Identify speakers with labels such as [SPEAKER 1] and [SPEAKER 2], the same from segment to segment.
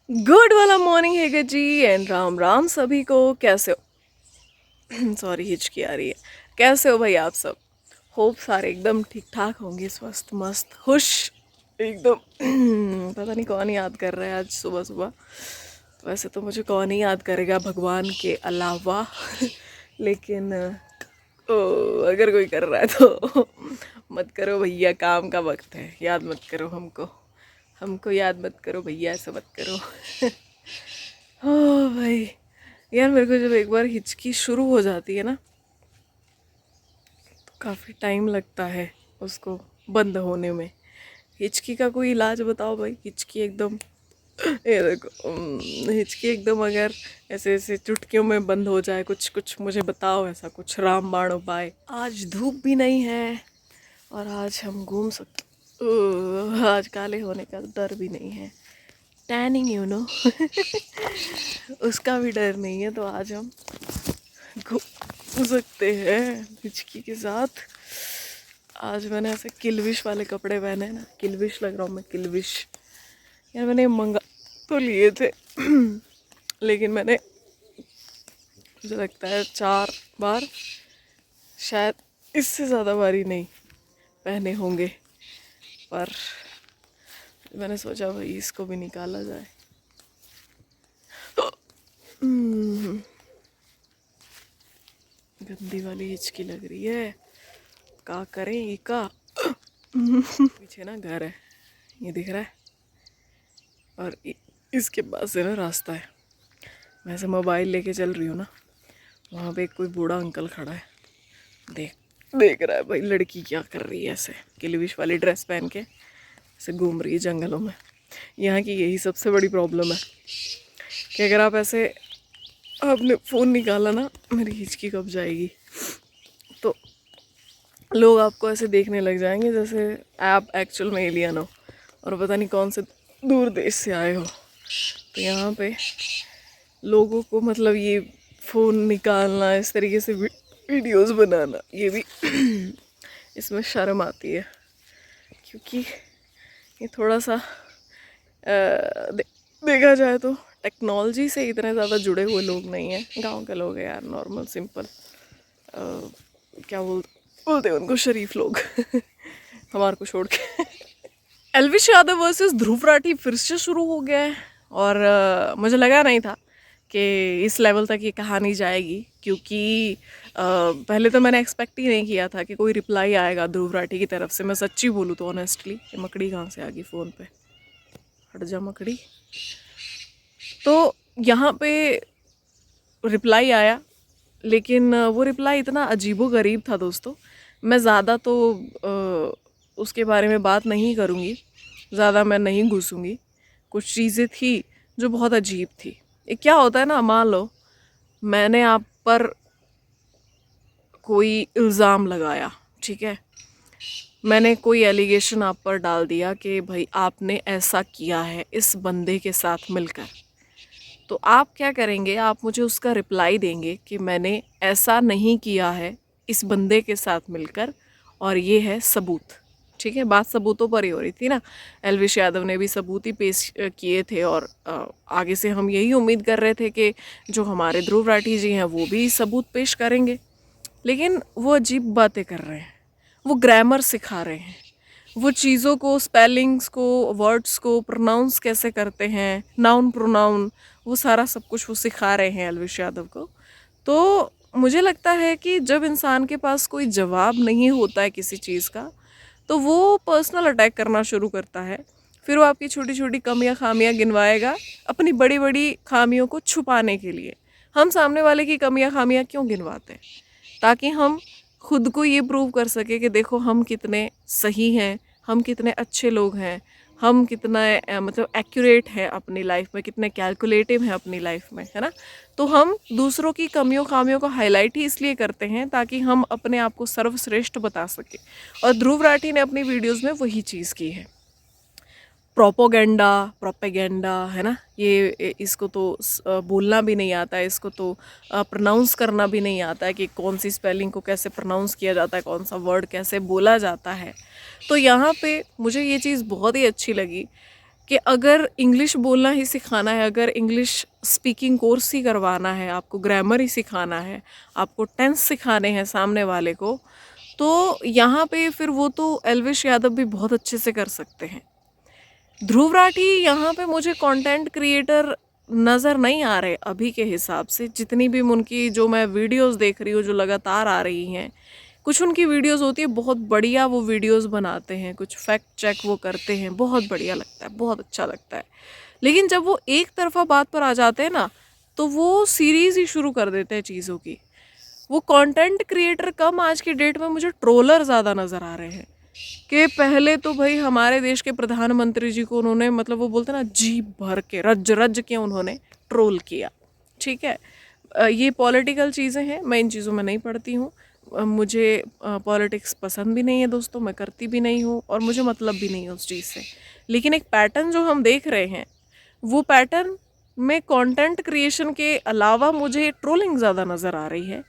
[SPEAKER 1] Good वाला morning है जी and Ram Ram सभी को। कैसे हो? सॉरी हिचकी आ रही है। कैसे हो भाई आप सब? होप सारे एकदम ठीक ठाक होंगे, स्वस्थ मस्त खुश एकदम। पता नहीं कौन याद कर रहा है आज सुबह सुबह। वैसे तो मुझे कौन ही याद करेगा भगवान के अलावा। लेकिन अगर कोई कर रहा है तो मत करो भैया, काम का वक्त है, याद मत करो हमको। हमको याद मत करो भैया, ऐसा मत करो। ओ भाई, यार मेरे को जब एक बार हिचकी शुरू हो जाती है ना तो काफ़ी टाइम लगता है उसको बंद होने में। हिचकी का कोई इलाज बताओ भाई। हिचकी एकदम ये देखो, हिचकी एकदम अगर ऐसे ऐसे चुटकियों में बंद हो जाए, कुछ कुछ मुझे बताओ ऐसा कुछ रामबाण उपाय। आज धूप भी नहीं है और आज हम घूम सकते। आज काले होने का डर भी नहीं है, टैनिंग यू नो। उसका भी डर नहीं है, तो आज हम घूम सकते हैं हिचकी के साथ। आज मैंने ऐसे किलविश वाले कपड़े पहने ना, किलविश लग रहा हूँ मैं, किलविश। यार मैंने मंगा तो लिए थे लेकिन मैंने, मुझे लगता है 4 बार, शायद इससे ज़्यादा बारी नहीं पहने होंगे। पर मैंने सोचा भाई इसको भी निकाला जाए। गंदी वाली हिचकी लग रही है, का करें ये का। पीछे ना घर है, ये दिख रहा है, और इसके पास से ना रास्ता है। मैं ऐसे मोबाइल लेके चल रही हूँ ना, वहाँ पे कोई बूढ़ा अंकल खड़ा है, देख देख रहा है भाई लड़की क्या कर रही है, ऐसे किलविश वाली ड्रेस पहन के ऐसे घूम रही है जंगलों में। यहाँ की यही सबसे बड़ी प्रॉब्लम है कि अगर आप ऐसे, आपने फ़ोन निकाला ना, मेरी हिचकी कब जाएगी, तो लोग आपको ऐसे देखने लग जाएंगे जैसे आप एक्चुअल में एलियन हो और पता नहीं कौन से दूर देश से आए हो। तो यहाँ पे लोगों को मतलब ये फ़ोन निकालना, इस तरीके से वीडियोस बनाना, ये भी इसमें शर्म आती है, क्योंकि ये थोड़ा सा देखा जाए तो टेक्नोलॉजी से इतने ज़्यादा जुड़े हुए लोग नहीं हैं। गांव के लोग हैं यार, नॉर्मल सिंपल, क्या बोलते हैं उनको, शरीफ लोग। हमारे को छोड़ के। एल्विश यादव वर्सेस ध्रुव राठी फिर से शुरू हो गया है, और मुझे लगा नहीं था कि इस लेवल तक ये कहानी जाएगी, क्योंकि पहले तो मैंने एक्सपेक्ट ही नहीं किया था कि कोई रिप्लाई आएगा ध्रुव राठी की तरफ से। मैं सच्ची बोलूँ तो ऑनेस्टली, ये मकड़ी कहाँ से आ गई फ़ोन पे, हट जा मकड़ी। तो यहाँ पे रिप्लाई आया, लेकिन वो रिप्लाई इतना अजीबोगरीब था दोस्तों। मैं ज़्यादा तो उसके बारे में बात नहीं करूँगी, ज़्यादा मैं नहीं घुसूँगी। कुछ चीज़ें थी जो बहुत अजीब थी। ये क्या होता है ना, मान लो मैंने आप पर कोई इल्ज़ाम लगाया, ठीक है, मैंने कोई एलिगेशन आप पर डाल दिया कि भाई आपने ऐसा किया है इस बंदे के साथ मिलकर। तो आप क्या करेंगे, आप मुझे उसका रिप्लाई देंगे कि मैंने ऐसा नहीं किया है इस बंदे के साथ मिलकर, और ये है सबूत। ठीक है, बात सबूतों पर ही हो रही थी ना। एल्विश यादव ने भी सबूत ही पेश किए थे, और आगे से हम यही उम्मीद कर रहे थे कि जो हमारे ध्रुव राठी जी हैं वो भी सबूत पेश करेंगे। लेकिन वो अजीब बातें कर रहे हैं, वो ग्रामर सिखा रहे हैं, वो चीज़ों को, स्पेलिंग्स को, वर्ड्स को प्रोनाउंस कैसे करते हैं, नाउन प्रोनाउन, वो सारा सब कुछ वो सिखा रहे हैं एल्विश यादव को। तो मुझे लगता है कि जब इंसान के पास कोई जवाब नहीं होता है किसी चीज़ का, तो वो पर्सनल अटैक करना शुरू करता है। फिर वो आपकी छोटी छोटी कमियां खामियां गिनवाएगा अपनी बड़ी बड़ी खामियों को छुपाने के लिए। हम सामने वाले की कमियां खामियां क्यों गिनवाते हैं? ताकि हम खुद को ये प्रूव कर सके कि देखो हम कितने सही हैं, हम कितने अच्छे लोग हैं, हम कितना मतलब एक्यूरेट हैं अपनी लाइफ में, कितने कैलकुलेटिव हैं अपनी लाइफ में, है ना। तो हम दूसरों की कमियों खामियों को हाईलाइट ही इसलिए करते हैं ताकि हम अपने आप को सर्वश्रेष्ठ बता सके। और ध्रुव राठी ने अपनी वीडियोस में वही चीज़ की है। प्रोपोगेंडा, प्रोपेगेंडा, है ना, ये इसको तो बोलना भी नहीं आता है, इसको तो प्रोनाउंस करना भी नहीं आता है कि कौन सी स्पेलिंग को कैसे प्रोनाउंस किया जाता है, कौन सा वर्ड कैसे बोला जाता है। तो यहाँ पे मुझे ये चीज़ बहुत ही अच्छी लगी कि अगर इंग्लिश बोलना ही सिखाना है, अगर इंग्लिश स्पीकिंग कोर्स ही करवाना है, आपको ग्रामर ही सिखाना है, आपको टेंस सिखाने हैं सामने वाले को, तो यहाँ पे फिर वो तो एल्विश यादव भी बहुत अच्छे से कर सकते हैं। ध्रुव राठी यहाँ पे मुझे कंटेंट क्रिएटर नज़र नहीं आ रहे अभी के हिसाब से। जितनी भी उनकी जो मैं वीडियोस देख रही हूँ जो लगातार आ रही हैं, कुछ उनकी वीडियोस होती है बहुत बढ़िया, वो वीडियोस बनाते हैं, कुछ फैक्ट चेक वो करते हैं, बहुत बढ़िया लगता है, बहुत अच्छा लगता है। लेकिन जब वो एक तरफा बात पर आ जाते हैं ना, तो वो सीरीज़ ही शुरू कर देते हैं चीज़ों की। वो कंटेंट क्रिएटर कम, आज की डेट में मुझे ट्रोलर ज़्यादा नज़र आ रहे हैं। कि पहले तो भाई हमारे देश के प्रधानमंत्री जी को उन्होंने, मतलब वो बोलते ना, जी भर के रज रज के उन्होंने ट्रोल किया। ठीक है, ये पॉलिटिकल चीज़ें हैं, मैं इन चीज़ों में नहीं पढ़ती हूँ। मुझे पॉलिटिक्स पसंद भी नहीं है दोस्तों, मैं करती भी नहीं हूँ और मुझे मतलब भी नहीं है उस चीज़ से। लेकिन एक पैटर्न जो हम देख रहे हैं, वो पैटर्न में कंटेंट क्रिएशन के अलावा मुझे ट्रोलिंग ज़्यादा नज़र आ रही है।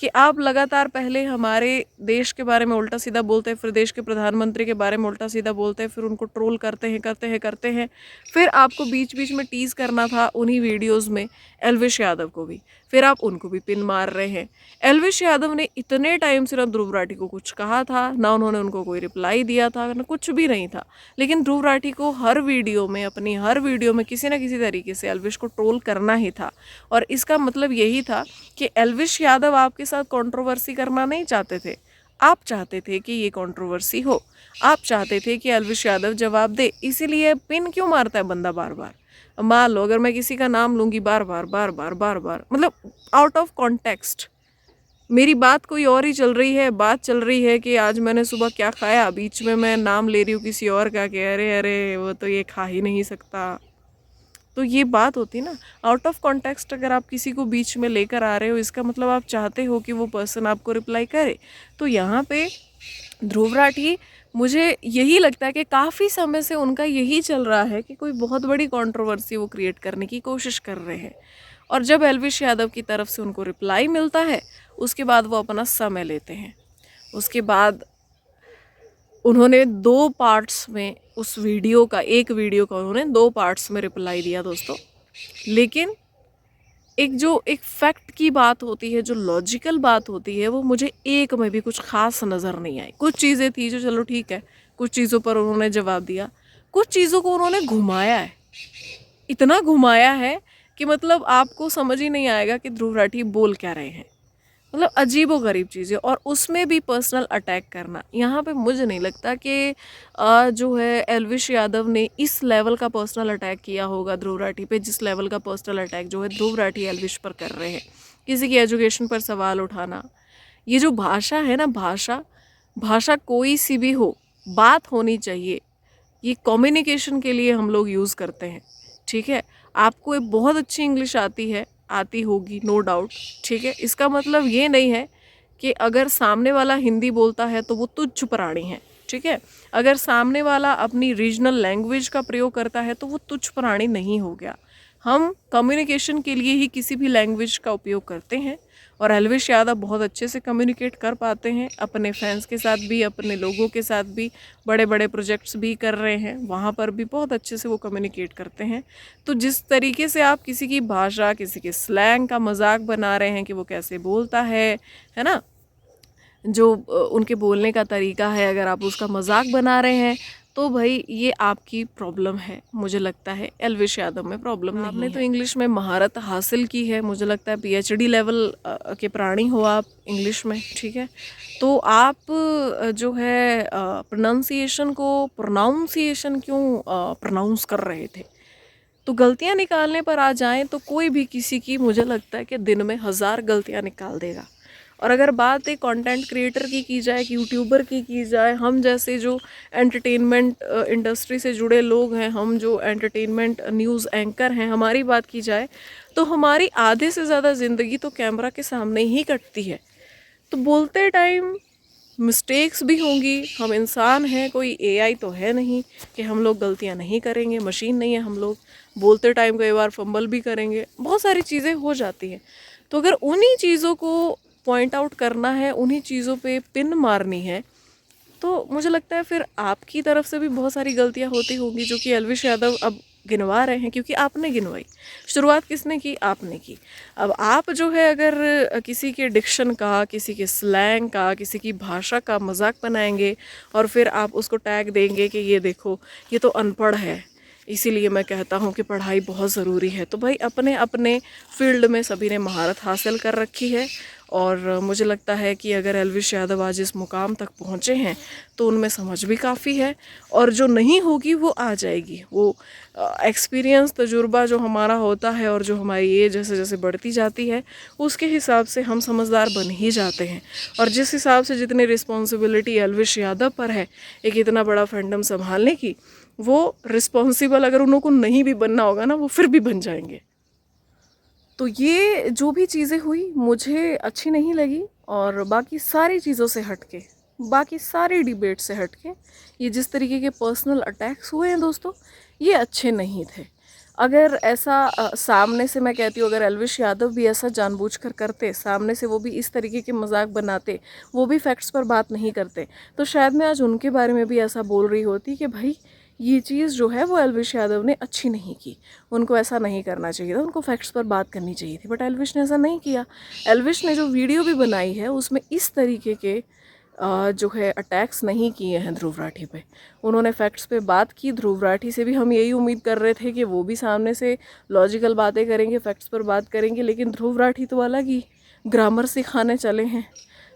[SPEAKER 1] कि आप लगातार पहले हमारे देश के बारे में उल्टा सीधा बोलते हैं, फिर देश के प्रधानमंत्री के बारे में उल्टा सीधा बोलते हैं, फिर उनको ट्रोल करते हैं। फिर आपको बीच बीच में टीज़ करना था उन्हीं वीडियोस में एल्विश यादव को भी, फिर आप उनको भी पिन मार रहे हैं। एल्विश यादव ने इतने टाइम से ना ध्रुव राठी को कुछ कहा था, ना उन्होंने उनको कोई रिप्लाई दिया था, ना कुछ भी नहीं था। लेकिन ध्रुव राठी को हर वीडियो में, अपनी हर वीडियो में किसी न किसी तरीके से एल्विश को ट्रोल करना ही था। और इसका मतलब यही था कि एल्विश यादव आपके साथ कंट्रोवर्सी करना नहीं चाहते थे, आप चाहते थे कि ये कंट्रोवर्सी हो, आप चाहते थे कि एल्विश यादव जवाब दे। इसीलिए पिन क्यों मारता है बंदा बार बार? मान लो अगर मैं किसी का नाम लूँगी बार बार बार बार बार बार, मतलब आउट ऑफ कॉन्टेक्स्ट, मेरी बात कोई और ही चल रही है, बात चल रही है कि आज मैंने सुबह क्या खाया, बीच में मैं नाम ले रही हूँ किसी और का कि अरे अरे वो तो ये खा ही नहीं सकता। तो ये बात होती ना, आउट ऑफ कॉन्टेक्स्ट अगर आप किसी को बीच में लेकर आ रहे हो, इसका मतलब आप चाहते हो कि वो पर्सन आपको रिप्लाई करे। तो यहाँ पे ध्रुव राठी, मुझे यही लगता है कि काफ़ी समय से उनका यही चल रहा है कि कोई बहुत बड़ी कंट्रोवर्सी वो क्रिएट करने की कोशिश कर रहे हैं। और जब एल्विश यादव की तरफ से उनको रिप्लाई मिलता है, उसके बाद वो अपना समय लेते हैं। उसके बाद उन्होंने 2 पार्ट्स में उस वीडियो का, एक वीडियो का उन्होंने 2 पार्ट्स में रिप्लाई दिया दोस्तों। लेकिन एक फैक्ट की बात होती है, जो लॉजिकल बात होती है, वो मुझे एक में भी कुछ खास नज़र नहीं आई। कुछ चीज़ें थी जो चलो ठीक है, कुछ चीज़ों पर उन्होंने जवाब दिया, कुछ चीज़ों को उन्होंने घुमाया है, इतना घुमाया है कि मतलब आपको समझ ही नहीं आएगा कि ध्रुव राठी बोल क्या रहे हैं। मतलब अजीबो गरीब चीज़ें, और उसमें भी पर्सनल अटैक करना। यहाँ पे मुझे नहीं लगता कि जो है एल्विश यादव ने इस लेवल का पर्सनल अटैक किया होगा ध्रुव राठी पे, जिस लेवल का पर्सनल अटैक जो है ध्रुव राठी एल्विश पर कर रहे हैं। किसी की एजुकेशन पर सवाल उठाना, ये जो भाषा है ना, भाषा भाषा कोई सी भी हो, बात होनी चाहिए। ये कम्युनिकेशन के लिए हम लोग यूज़ करते हैं। ठीक है, आपको एक बहुत अच्छी इंग्लिश आती है, आती होगी नो डाउट। ठीक है, इसका मतलब ये नहीं है कि अगर सामने वाला हिंदी बोलता है तो वो तुच्छ प्राणी है। ठीक है, अगर सामने वाला अपनी रीजनल लैंग्वेज का प्रयोग करता है तो वो तुच्छ प्राणी नहीं हो गया। हम कम्युनिकेशन के लिए ही किसी भी लैंग्वेज का उपयोग करते हैं, और एल्विश यादव बहुत अच्छे से कम्युनिकेट कर पाते हैं, अपने फैंस के साथ भी, अपने लोगों के साथ भी। बड़े बड़े प्रोजेक्ट्स भी कर रहे हैं, वहाँ पर भी बहुत अच्छे से वो कम्युनिकेट करते हैं। तो जिस तरीके से आप किसी की भाषा, किसी के स्लैंग का मजाक बना रहे हैं कि वो कैसे बोलता है ना, जो उनके बोलने का तरीका है, अगर आप उसका मजाक बना रहे हैं, तो भाई ये आपकी प्रॉब्लम है। मुझे लगता है एल्विश यादव में प्रॉब्लम नहीं है। आपने तो इंग्लिश में महारत हासिल की है, मुझे लगता है पीएचडी लेवल के प्राणी हो आप इंग्लिश में। ठीक है, तो आप जो है प्रोनाउंसिएशन क्यों प्रोनाउंस कर रहे थे? तो गलतियां निकालने पर आ जाएं तो कोई भी किसी की, मुझे लगता है कि दिन में 1000 गलतियां निकाल देगा। और अगर बात एक कंटेंट क्रिएटर की जाए, एक यूट्यूबर की जाए, हम जैसे जो एंटरटेनमेंट इंडस्ट्री से जुड़े लोग हैं, हम जो एंटरटेनमेंट न्यूज़ एंकर हैं, हमारी बात की जाए तो हमारी आधे से ज़्यादा ज़िंदगी तो कैमरा के सामने ही कटती है। तो बोलते टाइम मिस्टेक्स भी होंगी, हम इंसान हैं, कोई एआई तो है नहीं कि हम लोग गलतियां नहीं करेंगे, मशीन नहीं है हम लोग। बोलते टाइम कई बार फंबल भी करेंगे, बहुत सारी चीज़ें हो जाती हैं। तो अगर उन्हीं चीज़ों को पॉइंट आउट करना है, उन्हीं चीज़ों पे पिन मारनी है, तो मुझे लगता है फिर आपकी तरफ से भी बहुत सारी गलतियां होती होंगी जो कि एल्विश यादव अब गिनवा रहे हैं, क्योंकि आपने गिनवाई। शुरुआत किसने की? आपने की। अब आप जो है अगर किसी के डिक्शन का, किसी के स्लैंग का, किसी की भाषा का मजाक बनाएंगे और फिर आप उसको टैग देंगे कि ये देखो ये तो अनपढ़ है, इसीलिए मैं कहता हूँ कि पढ़ाई बहुत ज़रूरी है, तो भाई अपने अपने फील्ड में सभी ने महारत हासिल कर रखी है। और मुझे लगता है कि अगर एल्विश यादव आज इस मुकाम तक पहुँचे हैं तो उनमें समझ भी काफ़ी है, और जो नहीं होगी वो आ जाएगी। वो एक्सपीरियंस, तजुर्बा जो हमारा होता है और जो हमारी एज जैसे जैसे बढ़ती जाती है उसके हिसाब से हम समझदार बन ही जाते हैं। और जिस हिसाब से जितनी रिस्पॉन्सिबिलिटी एल्विश यादव पर है एक इतना बड़ा फैंडम संभालने की, वो रिस्पॉन्सिबल अगर उनको नहीं भी बनना होगा ना, वो फिर भी बन जाएंगे। तो ये जो भी चीज़ें हुई मुझे अच्छी नहीं लगी, और बाकी सारी चीज़ों से हटके, बाकी सारी डिबेट से हटके, ये जिस तरीके के पर्सनल अटैक्स हुए हैं दोस्तों, ये अच्छे नहीं थे। अगर ऐसा सामने से, मैं कहती हूँ अगर एल्विश यादव भी ऐसा जानबूझकर करते, सामने से वो भी इस तरीके के मजाक बनाते, वो भी फैक्ट्स पर बात नहीं करते, तो शायद मैं आज उनके बारे में भी ऐसा बोल रही होती कि भाई ये चीज़ जो है वो एल्विश यादव ने अच्छी नहीं की, उनको ऐसा नहीं करना चाहिए था, उनको फैक्ट्स पर बात करनी चाहिए थी। बट एल्विश ने ऐसा नहीं किया। एल्विश ने जो वीडियो भी बनाई है उसमें इस तरीके के जो है अटैक्स नहीं किए हैं ध्रुव राठी पे। उन्होंने फैक्ट्स पे बात की। ध्रुव राठी से भी हम यही उम्मीद कर रहे थे कि वो भी सामने से लॉजिकल बातें करेंगे, फैक्ट्स पर बात करेंगे, लेकिन ध्रुव राठी तो अलग ही ग्रामर सिखाने चले हैं।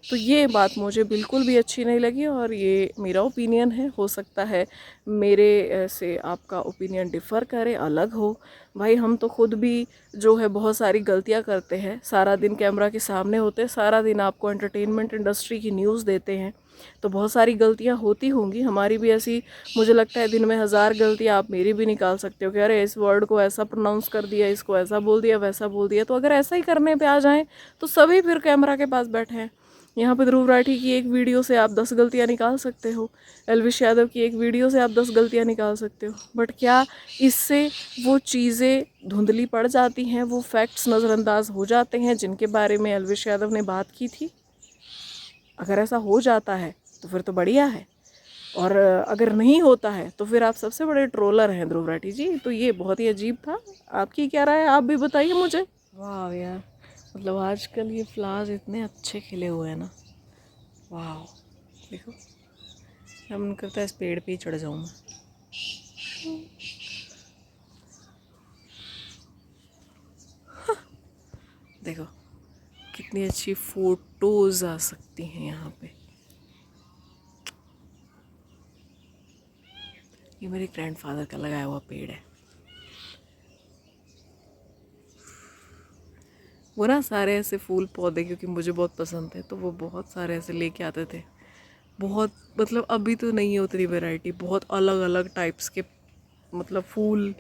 [SPEAKER 1] तो ये बात मुझे बिल्कुल भी अच्छी नहीं लगी, और ये मेरा ओपिनियन है। हो सकता है मेरे से आपका ओपिनियन डिफ़र करे, अलग हो। भाई हम तो खुद भी जो है बहुत सारी गलतियां करते हैं, सारा दिन कैमरा के सामने होते हैं, सारा दिन आपको एंटरटेनमेंट इंडस्ट्री की न्यूज़ देते हैं, तो बहुत सारी गलतियां होती होंगी, हमारी भी ऐसी। मुझे लगता है दिन में 1000 गलतियां आप मेरी भी निकाल सकते हो कि अरे इस वर्ड को ऐसा प्रोनाउंस कर दिया, इसको ऐसा बोल दिया, वैसा बोल दिया। तो अगर ऐसा ही करने पे आ जाएं तो सभी फिर कैमरा के पास बैठे हैं। यहाँ पे ध्रुव राठी की एक वीडियो से आप 10 गलतियाँ निकाल सकते हो, एल्विश यादव की एक वीडियो से आप 10 गलतियाँ निकाल सकते हो, बट क्या इससे वो चीज़ें धुंधली पड़ जाती हैं, वो फैक्ट्स नज़रअंदाज हो जाते हैं जिनके बारे में एल्विश यादव ने बात की थी? अगर ऐसा हो जाता है तो फिर तो बढ़िया है, और अगर नहीं होता है तो फिर आप सबसे बड़े ट्रोलर हैं ध्रुव राठी जी। तो ये बहुत ही अजीब था। आपकी क्या राय है, आप भी बताइए मुझे। वाह यार, मतलब आजकल ये फ्लावर्स इतने अच्छे खिले हुए हैं ना, वाह। देखो, अब मन करता है इस पेड़ पे ही चढ़ जाऊँ मैं। देखो कितनी अच्छी फोटोज आ सकती हैं यहाँ पे। ये मेरे ग्रैंडफादर का लगाया हुआ पेड़ है। वो ना सारे ऐसे फूल पौधे, क्योंकि मुझे बहुत पसंद है, तो वो बहुत सारे ऐसे लेके आते थे। बहुत, मतलब अभी तो नहीं है उतनी वैरायटी, बहुत अलग अलग टाइप्स के मतलब फूल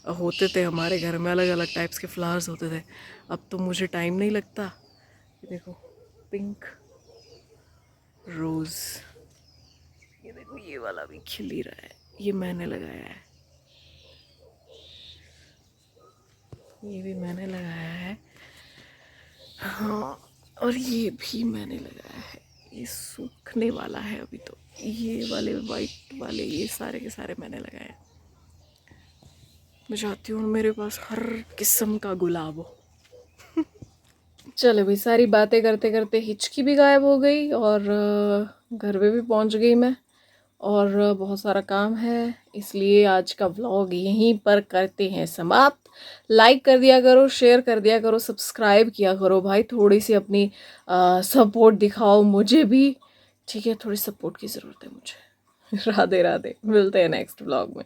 [SPEAKER 1] होते थे हमारे घर में, अलग अलग टाइप्स के फ्लावर्स होते थे। अब तो मुझे टाइम नहीं लगता। ये देखो पिंक रोज़, ये देखो ये वाला भी खिल ही रहा है, ये मैंने लगाया है, ये भी मैंने लगाया है, हाँ, और ये भी मैंने लगाया है। ये सूखने वाला है अभी, तो ये वाले वाइट वाले ये सारे के सारे मैंने लगाए हैं। मैं चाहती हूँ मेरे पास हर किस्म का गुलाब हो। चलो भाई, सारी बातें करते करते हिचकी भी गायब हो गई, और घर पे भी पहुँच गई मैं, और बहुत सारा काम है, इसलिए आज का व्लॉग यहीं पर करते हैं समाप्त। लाइक कर दिया करो, शेयर कर दिया करो, सब्सक्राइब किया करो भाई, थोड़ी सी अपनी सपोर्ट दिखाओ मुझे भी, ठीक है? थोड़ी सपोर्ट की ज़रूरत है मुझे। राधे राधे, मिलते हैं नेक्स्ट व्लॉग में।